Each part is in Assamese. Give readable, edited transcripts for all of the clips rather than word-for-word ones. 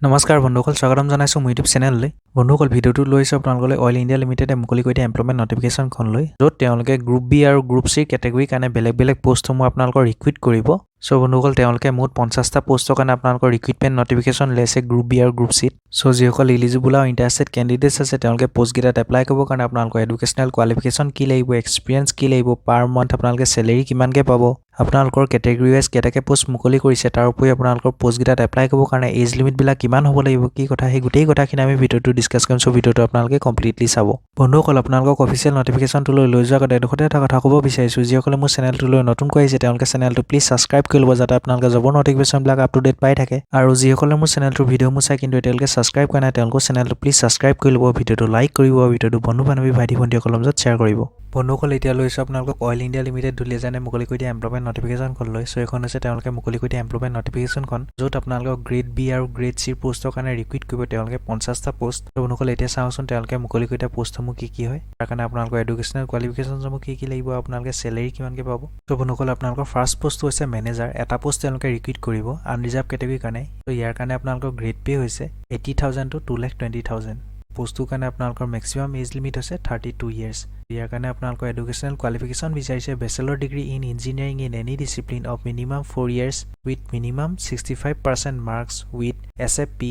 নমস্কাৰ বন্ধুসকল স্বাগতম জনাইছো মোৰ ইউটিউব চেনেললৈ বন্ধুসকল ভিডিঅ'টো লৈছো আপোনালোকলৈ অইল ইণ্ডিয়া লিমিটেডে মুকলি কৰি দিয়া এমপ্লয়মেণ্ট নটিফিকেশ্যনখনলৈ য'ত তেওঁলোকে গ্ৰুপ বি আৰু গ্ৰুপ চি কেটেগৰী কাৰণে বেলেগ পোষ্টসমূহ আপোনালোকৰ ৰিক্ৰুইট কৰিব সো বন্ধুসকল তেওঁলোকে মুঠ 50টা পোষ্টৰ কাৰণে আপোনালোকৰ ৰিক্ৰুইটমেণ্ট নটিফিকেশ্যন লৈছে গ্ৰুপ বি আৰু গ্ৰুপ চি সো যিসকল এলিজিবল আৰু ইণ্টাৰেষ্টেড কেণ্ডিডেটছ আছে তেওঁলোকে পোষ্টকেইটাত এপ্লাই কৰিবৰ কাৰণে আপোনালোকৰ এডুকেশ্যনেল কোৱালিফিকেশ্যন কি লাগিব এক্সপিৰিয়েঞ্চ কি লাগিব পাৰ মান্থ আপোনালোকে চেলেৰি কিমানকৈ পাব আপোনালোকৰ কেটেগৰী ৱাইজ কেটাকে পোষ্ট মুকলি কৰিছে তাৰ উপৰি আপোনালোকৰ পোষ্টকেইটাত এপ্লাই কৰিবৰ কাৰণে এজ লিমিটবিলাক কিমান হ'ব লাগিব কি কথা সেই গোটেই কথাখিনি আমি ভিডিঅ'টো ডিছকাছ কৰিম সো ভিডিঅ'টো আপোনালোকে কমপ্লিটলি চাব বন্ধুসকল আপোনালোকক অফিচিয়েল নটিফিকেশ্যনটো লৈ যোৱাৰ আগতে এডোখৰতে এটা কথা ক'ব বিচাৰিছোঁ যিসকলে মোৰ চেনেলটোলৈ নতুনকৈ আহিছে তেওঁলোকে চেনেলটো প্লিজ ছাবস্ক্ৰাইব কৰি ল'ব যাতে আপোনালোকে জবৰ নটিফিকেশ্যনবিলাক আপ টু ডেট পাই থাকে আৰু যিসকলে মোৰ চেনেলটোৰ ভিডিঅ'সমূহ চাই কিন্তু এতিয়ালৈকে ছাবস্ক্ৰাইব কৰা নাই তেওঁলোকৰ চেনেলটো প্লিজ ছাবস্ক্ৰাইব কৰি ল'ব ভিডিঅ'টো লাইক কৰিব ভিডিঅ'টো বন্ধু বান্ধৱী ভাইটি ভণ্টিসকলৰ মাজত শ্বেয়াৰ কৰিব বন্ধুসকল এতিয়া লৈছোঁ আপোনালোকক অইল ইণ্ডিয়া লিমিটেড দুলিয়াজানে মুকলি কৰি দিয়া এমপ্লয়মেণ্ট নটিফিকেশ্যনখন লৈ সো এখন হৈছে তেওঁলোকে মুকলি কৰি দিয়া এমপ্লয়মেণ্ট নটিফিকেশ্যনখন য'ত আপোনালোকক গ্ৰেড বি আৰু গ্ৰেড চিৰ পোষ্টৰ কাৰণে ৰিক্ৰুইট কৰিব তেওঁলোকে 50টা পোষ্ট বন্ধুসকল এতিয়া চাওঁচোন তেওঁলোকে মুকলি কৰি দিয়া পোষ্টসমূহ কি হয় তাৰ কাৰণে আপোনালোকৰ এডুকেশ্যনেল কোৱালিফিকেশ্যনসমূহ কি লাগিব আপোনালোকে চেলেৰি কিমানকৈ পাব সো বন্ধুসকল আপোনালোকৰ ফাৰ্ষ্ট পোষ্টটো হৈছে মেনেজাৰ এটা পোষ্ট তেওঁলোকে ৰিক্ৰুইট কৰিব আনৰিজাৰ্ভ কেটেগৰীৰ কাৰণে তো ইয়াৰ কাৰণে আপোনালোকৰ গ্ৰেড পে হৈছে 80,000 to 2,20,000 পোষ্টটোৰ কাৰণে আপোনালোকৰ মেক্সিমাম এজ লিমিট হৈছে 32 ইয়াৰ্ছ ইয়াৰ কাৰণে আপোনালোকৰ এডুকেশ্যনেল কোৱালিফিকেশ্যন বিচাৰিছে bachelor degree in engineering in any discipline of minimum 4 years with minimum 65% marks with SFP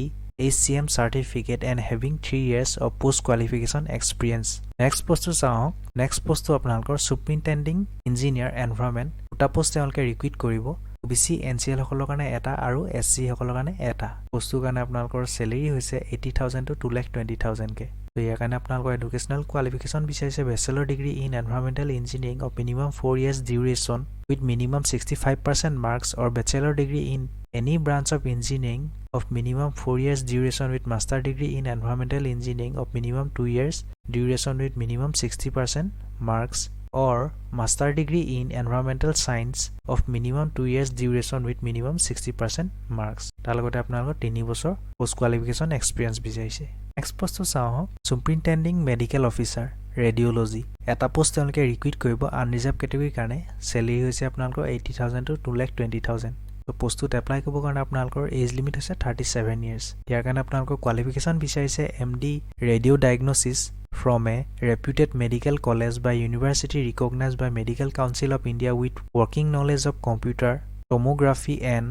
HCM certificate and having 3 years of post qualification experience next post to চাওক next post to আপোনালোকৰ superintending engineer environment দুটা পোষ্ট তেওঁলোকে ৰিক্ৰুইট কৰিব OBC NCL সকলৰ কাৰণে এটা আৰু SC সকলৰ কাৰণে এটা পোষ্টটোৰ কাৰণে আপোনালোকৰ চেলেৰি হৈছে 80,000 to 2,20,000 কে তো ইয়াৰ কাৰণে আপোনালোকৰ এডুকেশ্যনেল কোৱালিফিকেশ্যন বিচাৰিছে bachelor degree in environmental engineering of minimum 4 years duration with minimum 65% marks or bachelor degree in any branch of engineering of minimum 4 years duration with master degree in environmental engineering of minimum 2 years duration with minimum 60% marks or master degree in environmental science of minimum 2 years duration with minimum 60% marks তাৰ লগতে আপোনালোকৰ 3 বছৰ পোষ্ট কোৱালিফিকেশ্যন এক্সপিৰিয়েঞ্চ বিচাৰিছে নেক্সট পোষ্টটো চাওঁ সুপাৰিনটেণ্ডিং মেডিকেল অফিচাৰ ৰেডিঅ'লজি এটা পোষ্ট তেওঁলোকে ৰিক্ৰুইট কৰিব আনৰিজাৰ্ভ কেটেগৰীৰ কাৰণে চেলেৰি হৈছে আপোনালোকৰ 80,000 to 2,20,000 তো পোষ্টটোত এপ্লাই কৰিবৰ কাৰণে আপোনালোকৰ এজ লিমিট হৈছে 37 ইয়াৰ্ছ ইয়াৰ কাৰণে আপোনালোকৰ কোৱালিফিকেশ্যন বিচাৰিছে MD radio' diagnosis from a reputed medical college by university recognized by Medical Council of India with working knowledge of computer, tomography and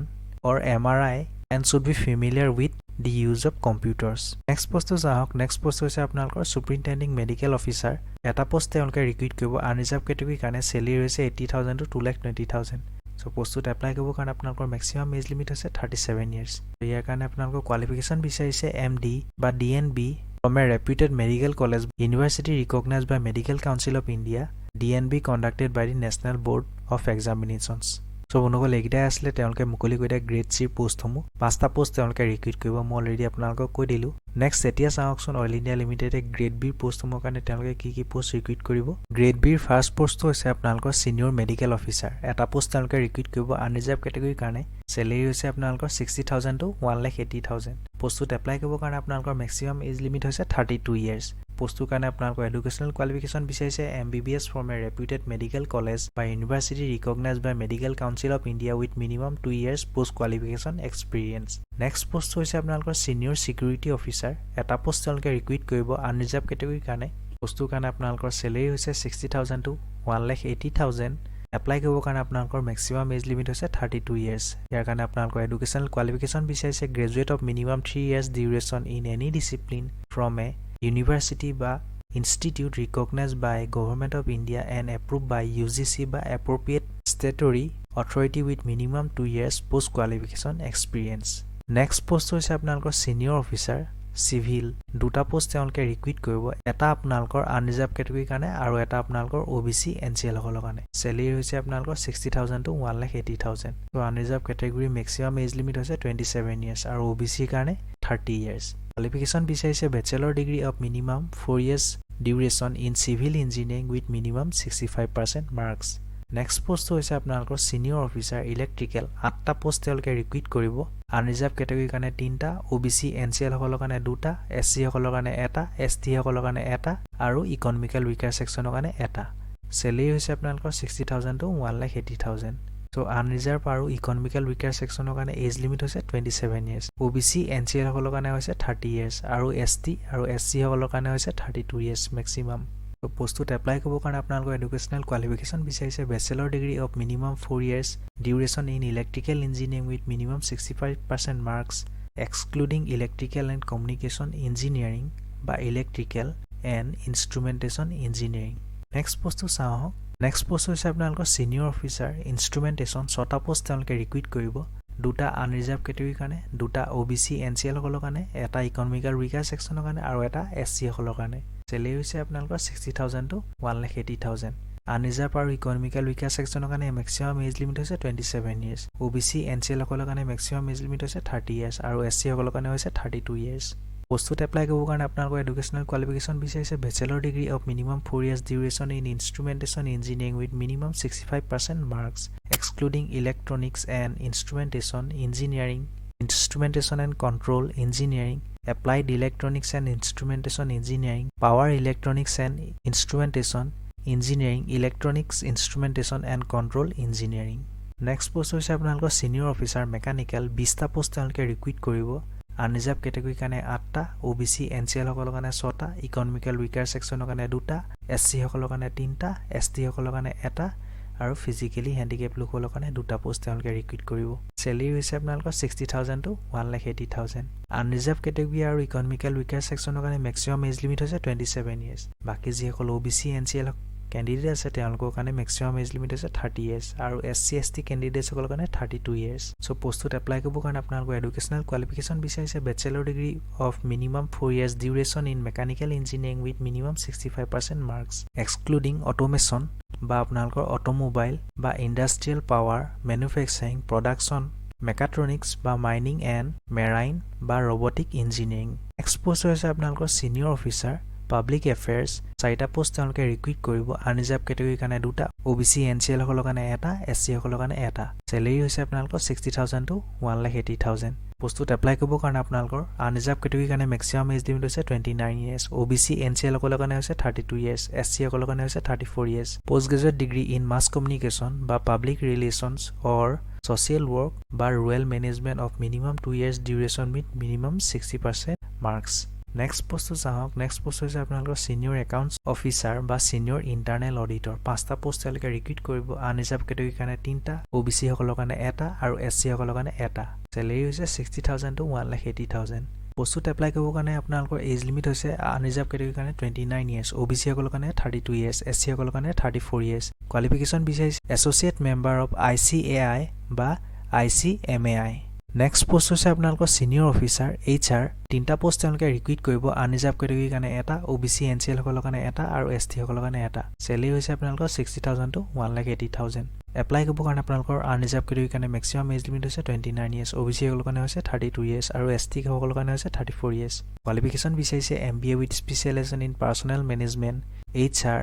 or MRI and should be familiar with the use of computers. Next post is next post is আপোনালোকৰ superintending medical officer এটা পোষ্ট তেওঁলোকে ৰিক্ৰুইট কৰিব আনৰিজাৰ্ভ কেটেগৰীৰ কাৰণে চেলেৰি হৈছে 80,000 to 2,20,000 সো পোষ্টটোত এপ্লাই কৰিবৰ কাৰণে আপোনালোকৰ মেক্সিমাম এজ লিমিট হৈছে 37 ইয়াৰ্ছ ইয়াৰ কাৰণে আপোনালোকৰ কোৱালিফিকেশ্যন বিচাৰিছে MD বা DNB from a reputed medical college university recognized by Medical Council of India DNB conducted by the National Board of Examinations so বন্ধুসকল এইকেইটাই আছিলে তেওঁলোকে মুকলি কৰি দিয়া গ্ৰেড চি পোষ্টসমূহ 5টা পোষ্ট তেওঁলোকে ৰিক্ৰুইট কৰিব মই অলৰেডি আপোনালোকক কৈ দিলোঁ নেক্সট এতিয়া চাওকচোন অইল ইণ্ডিয়া লিমিটেডে গ্ৰেড বিৰ পোষ্টসমূহৰ কাৰণে তেওঁলোকে কি পোষ্ট ৰিক্ৰুইট কৰিব গ্ৰেড বিৰ ফাৰ্ষ্ট পোষ্টটো হৈছে আপোনালোকৰ চিনিয়ৰ মেডিকেল অফিচাৰ এটা পোষ্ট তেওঁলোকে ৰিক্ৰুইট কৰিব আনৰিজাৰ্ভ কেটেগৰীৰ কাৰণে চেলেৰি হৈছে আপোনালোকৰ 60,000 to 1,80,000 পোষ্টটোত এপ্লাই কৰিবৰ কাৰণে আপোনালোকৰ মেক্সিমাম এজ লিমিট হৈছে 32 ইয়াৰ্ছ পোষ্টটোৰ কাৰণে আপোনালোকৰ এডুকেশ্যনেল কোৱালিফিকেশ্যন বিচাৰিছে MBBS from a reputed medical college by university recognized by Medical Council of India with minimum 2 years post qualification experience. Next post হৈছে আপোনালোকৰ senior security officer এটা পোষ্ট তেওঁলোকে ৰিক্ৰুইট কৰিব আনৰিজাৰ্ভ কেটেগৰীৰ কাৰণে পোষ্টটোৰ কাৰণে আপোনালোকৰ চেলেৰি হৈছে 60,000 to 1,80,000 এপ্লাই কৰিবৰ কাৰণে আপোনালোকৰ মেক্সিমাম এজ লিমিট হৈছে 32 ইয়াৰ্ছ ইয়াৰ কাৰণে আপোনালোকৰ এডুকেশ্যনেল কোৱালিফিকেশ্যন বিচাৰিছে graduate of minimum 3 years duration in any discipline from a university বা institute recognized by Government of India and approved by UGC by appropriate statutory authority with minimum 2 years post qualification experience. Next post হৈছে আপোনালোকৰ senior officer civil দুটা পোষ্ট তেওঁলোকে ৰিক্ৰুইট কৰিব এটা আপোনালোকৰ আনৰিজাৰ্ভ কেটেগৰীৰ কাৰণে আৰু এটা আপোনালোকৰ OBC NCL সকলৰ কাৰণে চেলেৰি হৈছে আপোনালোকৰ 60,000 to 1,80,000 তো unreserved category maximum age limit হৈছে 27 ইয়াৰ্ছ আৰু OBC কাৰণে 30 ইয়াৰ্ছ qualification বিচাৰিছে bachelor degree of minimum 4 years duration in civil engineering with minimum 65% marks next post হৈছে আপোনালোকৰ senior officer electrical 8টা পোষ্ট তেওঁলোকে ৰিক্ৰুইট কৰিব আনৰিজাৰ্ভ কেটেগৰীৰ কাৰণে 3টা OBC NCL সকলৰ কাৰণে 2টা SC সকলৰ কাৰণে এটা ST সকলৰ কাৰণে এটা আৰু ইকনমিক্যাল উইকাৰ সেকশনৰ কাৰণে এটা চেলেৰি হৈছে আপোনালোকৰ 60,000 to 1,80,000 সো আনৰিজাৰ্ভ আৰু ইকনমিক্যাল উইকাৰ সেকশনৰ কাৰণে এজ লিমিট হৈছে 27 ইয়াৰ্স OBC NCL সকলৰ কাৰণে হৈছে 30 ইয়াৰ্স আৰু ST আৰু SC সকলৰ কাৰণে হৈছে 32 ইয়াৰ্স ম্যাক্সিমাম তো পোষ্টত এপ্লাই কৰিব কাৰণে আপোনালোকৰ এডুকেশনাল কোৱালিফিকেশন বিচাৰিছে bachelor degree of minimum 4 years duration in electrical engineering with minimum 65% marks excluding electrical and communication engineering বা electrical and instrumentation engineering next পোষ্টটো চাওঁ নেক্সট পোষ্ট হৈছে আপোনালোকৰ সিনিয়ৰ অফিচাৰ ইনষ্ট্ৰুমেন্টেশন 6টা পোষ্ট তেওঁলোকে ৰিক্ৰুইট কৰিব দুটা আনৰিজাৰ্ভ কেটেগৰীৰ কাৰণে দুটা OBC NCL সকলৰ কাৰণে এটা ইকনমিক্যাল উইকাৰ সেকশনৰ কাৰণে আৰু এটা SC সকলৰ কাৰণে চেলেৰি হৈছে আপোনালোকৰ 60000 to 180000 আনৰিজাৰ্ভ আৰু ইকনমিক্যাল উইকাৰ সেকশনৰ কাৰণে ম্যাক্সিমাম এজ লিমিট হৈছে 27 ইয়াৰ্স OBC NCL সকলৰ কাৰণে ম্যাক্সিমাম এজ লিমিট হৈছে 30 ইয়াৰ্স আৰু SC সকলৰ কাৰণে হৈছে 32 ইয়াৰ্স পোষ্টত এপ্লাই কৰিব কাৰণে আপোনালোকৰ এডুকেশনাল কোৱালিফিকেশন বিচাৰিছে bachelor degree of minimum 4 years duration in instrumentation engineering with minimum 65% marks excluding electronics and instrumentation engineering instrumentation and control engineering applied electronics and instrumentation engineering power electronics and instrumentation engineering electronics instrumentation and control engineering next post hoise apnalok senior officer mechanical 20 ta post তেওঁলোকে ৰিক্ৰুইট কৰিব আনৰিজাৰ্ভ কেটেগৰী কাৰণে 8টা OBC NCL সকলৰ কাৰণে 6টা ইকনমিক্যাল উইকাৰ সেকশনৰ কাৰণে 2টা SC সকলৰ কাৰণে 3টা ST সকলৰ কাৰণে 1টা আৰু ফিজিক্যালি হ্যান্ডিক্যাপ লোকসকলৰ কাৰণে 2টা পোষ্ট তেওঁলোকে ৰিক্ৰুইট কৰিব চেলেৰি হৈছে আপোনালোকৰ 60000 to 180000 আনৰিজাৰ্ভ কেটেগৰী আৰু ইকনমিক্যাল উইকাৰ সেকশনৰ কাৰণে ম্যাক্সিমাম এজ লিমিট হৈছে 27 ইয়াৰ্স বাকি যিসকল OBC NCL ক্যান্ডিডেট আছে তেওঁলোকৰ কাৰণে ম্যাক্সিমাম এজ লিমিট হৈছে 30 ইয়াৰ্স আৰু SC ST ক্যান্ডিডেটছ সকলৰ কাৰণে 32 ইয়াৰ্স সো পোষ্টত এপ্লাই কৰিব কাৰণে আপোনালোকৰ এডুকেশনাল কোৱালিফিকেশন বিচাৰিছে bachelor degree of minimum 4 years duration in mechanical engineering with minimum 65% marks excluding automation বা আপোনালোকৰ অটোমোবাইল বা industrial power manufacturing production mechatronics বা মাইনিং এণ্ড মেৰাইন বা ৰবটিক ইঞ্জিনিয়াৰিং এক্সপ'জ হৈছে আপোনালোকৰ সিনিয়ৰ অফিচাৰ পাব্লিক এফেয়াৰ্স 4টা পোষ্ট তেওঁলোকে ৰিক্ৰুইট কৰিব আনৰিজাৰ্ভ কেটেগৰীৰ কাৰণে 2টা OBC NCL সকলৰ কাৰণে 1টা SC সকলৰ কাৰণে 1টা চেলেৰি হৈছে আপোনালোকৰ 60000 to 180000 পোষ্টত এপ্লাই কৰিব কাৰণে আপোনালোকৰ আনৰিজাৰ্ভ কেটেগৰীৰ কাৰণে ম্যাক্সিমাম এজ লিমিট হৈছে 29 ইয়াৰ্স OBC NCL সকলৰ কাৰণে হৈছে 32 ইয়াৰ্স SC সকলৰ কাৰণে হৈছে 34 years post graduate degree in mass communication বা public relations or social work বা rural management of minimum 2 years duration with minimum 60% marks next post চাওক next post হৈছে আপোনালোকৰ senior accounts officer বা senior internal auditor 5টা পোষ্ট তেওঁলোকে ৰিক্ৰুইট কৰিব আনৰিজাৰ্ভ কেটেগৰীৰ কাৰণে 3টা OBC সকলৰ কাৰণে 1টা আৰু SC সকলৰ কাৰণে 1টা চেলেৰি হৈছে 60000 to 180000 পোষ্টত এপ্লাই কৰিব কাৰণে আপোনালোকৰ এজ লিমিট হৈছে আনৰিজাৰ্ভ কেটেগৰীৰ কাৰণে 29 ইয়াৰ্স OBC সকলৰ কাৰণে 32 ইয়াৰ্স SC সকলৰ কাৰণে 34 ইয়াৰ্স কোৱালিফিকেশন বিচাৰিছে এছ'চিয়েট মেম্বাৰ অফ ICAI বা ICMAI নেক্সট পোষ্ট হৈছে আপোনালোকৰ সিনিয়ৰ অফিচাৰ HR 3টা পোষ্ট তেওঁলোকে ৰিক্ৰুইট কৰিব আনৰিজাৰ্ভ কেটেগৰীৰ কাৰণে 1টা OBC NCL সকলৰ কাৰণে 1টা আৰু ST সকলৰ কাৰণে 1টা চেলেৰি হৈছে আপোনালোকৰ 60000 to 180000 এপ্লাই কৰিব কাৰণে আপোনালোকৰ আনৰিজাৰ্ভ কেটেগৰীৰ কাৰণে ম্যাক্সিমাম এজ লিমিট হৈছে 29 ইয়াৰ্স OBC সকলৰ কাৰণে হৈছে 32 ইয়াৰ্স আৰু ST সকলৰ কাৰণে হৈছে 34 ইয়াৰ্স কোৱালিফিকেশন বিচাৰিছে MBA with specialization in personnel management HR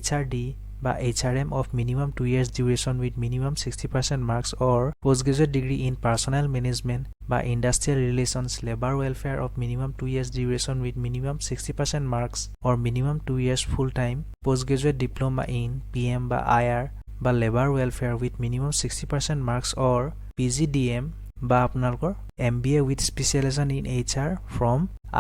HRD বা HRM of minimum 2 years duration with minimum 60% marks or postgraduate degree in personnel management বা industrial relations labor welfare of minimum 2 years duration with minimum 60% marks or minimum 2 years full time postgraduate diploma in PM বা IR বা labor welfare with minimum 60% marks or PGDM বা আপোনালোকৰ MBA with specialization in HR from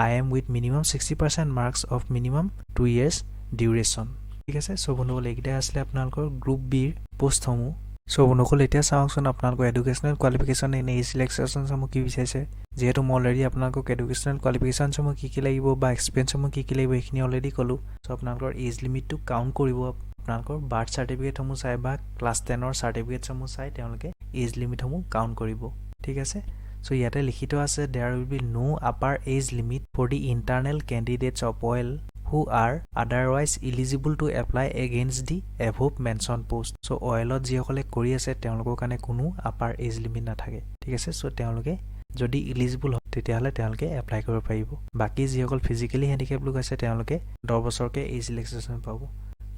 IM with minimum 60% marks of minimum 2 years duration ঠিক আছে সো বন্ধুসকল এইকেইটা আসলে আপোনালোকৰ গ্ৰুপ বি ৰ পোষ্টসমূহ সো বন্ধুসকল এতিয়া চাওকচোন আপোনালোকৰ educational qualification in age selection সমূহ কি বিচাৰিছে যেহেতু মই অলৰেডি আপোনালোকক এডুকেশনাল কোৱালিফিকেশন সমূহ কি লাগিব বা এক্সপেৰিয়েন্স সমূহ কি লাগিব এইখিনি অলৰেডি ক'লো সো আপোনালোকৰ এজ লিমিটটো কাউন্ট কৰিব আপোনালোকৰ বাৰ্থ সাৰ্টিফিকেট সমূহ চাই বা ক্লাছ 10 ৰ সাৰ্টিফিকেট সমূহ চাই তেওঁলোকে এজ লিমিট সমূহ কাউন্ট কৰিব ঠিক আছে সো ইয়াতে লিখিত আছে there will be no upper age limit for the internal candidates of oil who are otherwise eligible to apply against the above mentioned post so oilot যিসকলে কৰি আছে তেওঁলোকৰ কাৰণে কোনো আপাৰ এজ লিমিট নাথাকে ঠিক আছে সো তেওঁলোকে যদি এলিজিবল হয় তেতিয়াহলে তেওঁলোকে এপ্লাই কৰিব পাৰিব বাকি যিসকল ফিজিক্যালি হ্যান্ডিক্যাপ লোক আছে তেওঁলোকে 10 বছৰকে এজ ৰিলেক্সেশন পাব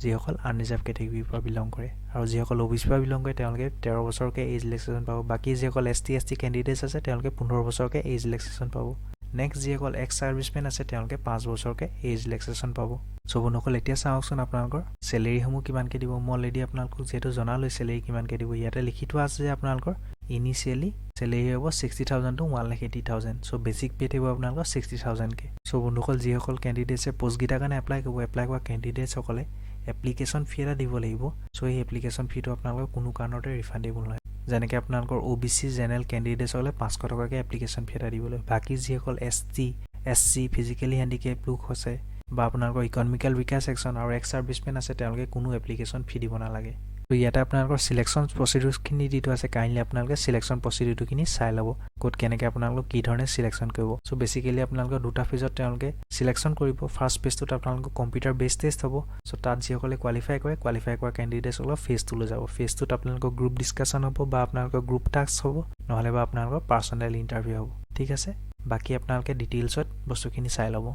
যিসকল আনৰিজাৰ্ভ কেটেগৰীৰ পৰা বিলং কৰে আৰু যিসকল OBC পৰা বিলং কৰে তেওঁলোকে 13 বছৰকে এজ ৰিলেক্সেশন পাব বাকি যিসকল ST ক্যান্ডিডেটছ আছে তেওঁলোকে 15 বছৰকে এজ ৰিলেক্সেশন পাব নেক্সট যিসকল এক্স সাৰ্ভিসমেন আছে তেওঁলোকে 5 বছৰকে এজ ৰিলেক্সেশ্যন পাব সো বন্ধুসকল এতিয়া চাওকচোন আপোনালোকৰ চেলেৰিসমূহ কিমানকৈ দিব মই অলৰেডি আপোনালোকক যেহেতু জনালৈ চেলেৰি কিমানকৈ দিব ইয়াতে লিখি থোৱা আছে যে আপোনালোকৰ ইনিচিয়েলি চেলেৰি হ'ব 60,000 to 1,80,000 সো বেসিক পে থাকিব আপোনালোকৰ 60,000 কে সো বন্ধুসকল যিসকল কেণ্ডিডেটছে পোষ্টকেইটাৰ কাৰণে এপ্লাই কৰা কেণ্ডিডেটসকলে এপ্লিকেশ্যন ফি এটা দিব লাগিব সো এই এপ্লিকেশ্যন ফিটো আপোনালোকৰ কোনো কাৰণতে ৰিফাণ্ডেবল নহয় যেনেকৈ আপোনালোকৰ OBC জেনেৰেল কেণ্ডিডেটসকলে 500 টকাকৈ এপ্লিকেশ্যন ফি এটা দিবলৈ বাকী যিসকল ST SC ফিজিক্যালি হ্যান্ডিক্যাপ লোক আছে বা আপোনালোকৰ ইকনমিক্যাল উইকাৰ সেকশন আৰু এক্স সাৰ্ভিসমেন আছে তেওঁলোকে কোনো এপ্লিকেশ্যন ফি দিব নালাগে তো ইয়াতে আপোনালোকৰ সিলেকশন প্ৰসিডিউৰখিনি দিটো আছে কাইন্ডলি আপোনালোকে সিলেকশন প্ৰসিডিউৰখিনি চাই ল'ব কোড কেনেকৈ আপোনালোক কি ধৰণে সিলেকশন কৰিব সো বেসিক্যালি আপোনালোকৰ দুটা ফেজত তেওঁলোকে সিলেকশন কৰিব ফাৰ্স্ট ফেজটোত আপোনালোকৰ কম্পিউটাৰ বেস টেষ্ট হ'ব সো তাত যিসকলে কোৱালিফাই কৰা কেণ্ডিডেটসকলক ফেজটো লৈ যাব ফেজটোত আপোনালোকৰ গ্ৰুপ ডিসকাশন হ'ব বা আপোনালোকৰ গ্ৰুপ টাস্ক হ'ব নহলে বা আপোনালোকৰ পাৰ্সোনেল ইন্টাৰভিউ হ'ব ঠিক আছে বাকি আপোনালোকে ডিটেইলছত বস্তুখিনি চাই ল'ব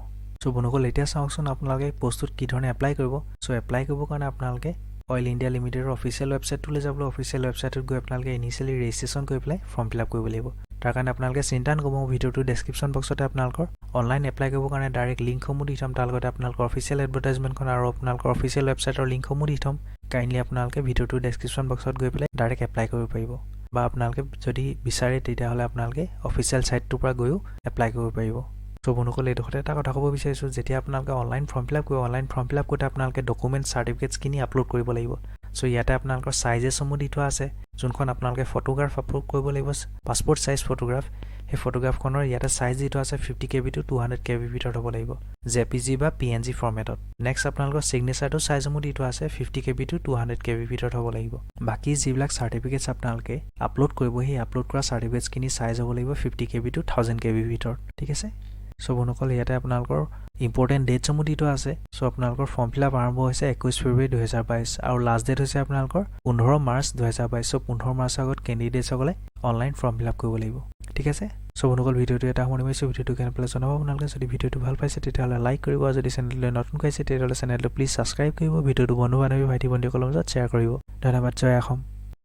সো বন্ধুসকল এতিয়া চাওকচোন আপোনালোকে পোষ্টত কি ধৰণে এপ্লাই কৰিব সো এপ্লাই কৰিব কাৰণে আপোনালোকে অইল ইণ্ডিয়া লিমিটেডৰ অফিচিয়েল ৱেবছাইটটোলৈ যাবলৈ অফিচিয়েল ৱেবছাইটত গৈ আপোনালোকে ইনিচিয়েলি ৰেজিষ্ট্ৰেশ্যন কৰি পেলাই ফৰ্ম ফিল আপ কৰিব লাগিব তাৰ কাৰণে আপোনালোকে চিন্তা নকৰিব ভিডিঅ'টোৰ ডেছক্ৰিপশ্যন বক্সতে আপোনালোকৰ অনলাইন এপ্লাই কৰিবৰ কাৰণে ডাইৰেক্ট লিংকসমূহ দি থ'ম তাৰ লগতে আপোনালোকৰ অফিচিয়েল এডভাৰটাইজমেণ্টখন আৰু আপোনালোকৰ অফিচিয়েল ৱেবছাইটৰ লিংকসমূহ দি থ'ম কাইণ্ডলি আপোনালোকে ভিডিঅ'টোৰ ডেছক্ৰিপশ্যন বক্সত গৈ পেলাই ডাইৰেক্ট এপ্লাই কৰিব পাৰিব বা আপোনালোকে যদি বিচাৰে তেতিয়াহ'লে আপোনালোকে অফিচিয়েল ছাইটটোৰ পৰা গৈও এপ্লাই কৰিব পাৰিব সো বন্ধুসকল এইডোখৰতে এটা কথা ক'ব বিচাৰিছোঁ যেতিয়া আপোনালোকে অনলাইন ফৰ্ম ফিল আপ কৰোঁতে আপোনালোকে ডকুমেণ্ট চাৰ্টিফিকেটছখিনি আপলোড কৰিব লাগিব সো ইয়াতে আপোনালোকৰ সাইজেছসমূহ দি থোৱা আছে যোনখন আপোনালোকে ফটোগ্ৰাফ আপলোড কৰিব লাগিব পাছপোৰ্ট সাইজ ফটোগ্ৰাফ সেই ফটোগ্ৰাফখনৰ ইয়াতে সাইজ দি থোৱা আছে 50 KB to 200 KB ভিতৰত হ'ব লাগিব JPG বা PNG ফৰ্মেটত নেক্সট আপোনালোকৰ সিগনেচাৰটো সাইজসমূহ দি থোৱা আছে 50 KB to 200 KB ভিতৰত হ'ব লাগিব বাকি যিবিলাক চাৰ্টিফিকেটছ আপোনালোকে আপলোড কৰিব সেই আপলোড কৰা চাৰ্টিফিকেটছখিনি সাইজ হ'ব লাগিব 50 KB to 1000 KB ভিতৰত ঠিক আছে সো বন্ধুসকল ইয়াতে আপোনালোকৰ ইম্পৰ্টেণ্ট ডেটসমূহ দি থোৱা আছে সো আপোনালোকৰ ফৰ্ম ফিল আপ আৰম্ভ হৈছে 21 ফেব্ৰুৱাৰী 2022 আৰু লাষ্ট ডেট হৈছে আপোনালোকৰ 15 মাৰ্চ 2022 সো 15 মাৰ্চৰ আগত কেণ্ডিডেটসকলে অনলাইন ফৰ্ম ফিল আপ কৰিব লাগিব ঠিক আছে সো বন্ধুসকল ভিডিঅ'টো এটা সামৰণি মাৰিছোঁ ভিডিঅ'টো কেনে পালে জনাব আপোনালোকে যদি ভিডিঅ'টো ভাল পাইছে তেতিয়াহ'লে লাইক কৰিব আৰু যদি চেনেললৈ নতুনকৈ আহিছে তেতিয়াহ'লে চেনেলটো প্লিজ ছাবস্ক্ৰাইব কৰিব ভিডিঅ'টো বন্ধু বান্ধৱী ভাইটি ভণ্টিসকলৰ মাজত শ্বেয়াৰ কৰিব ধন্যবাদ জয় অসম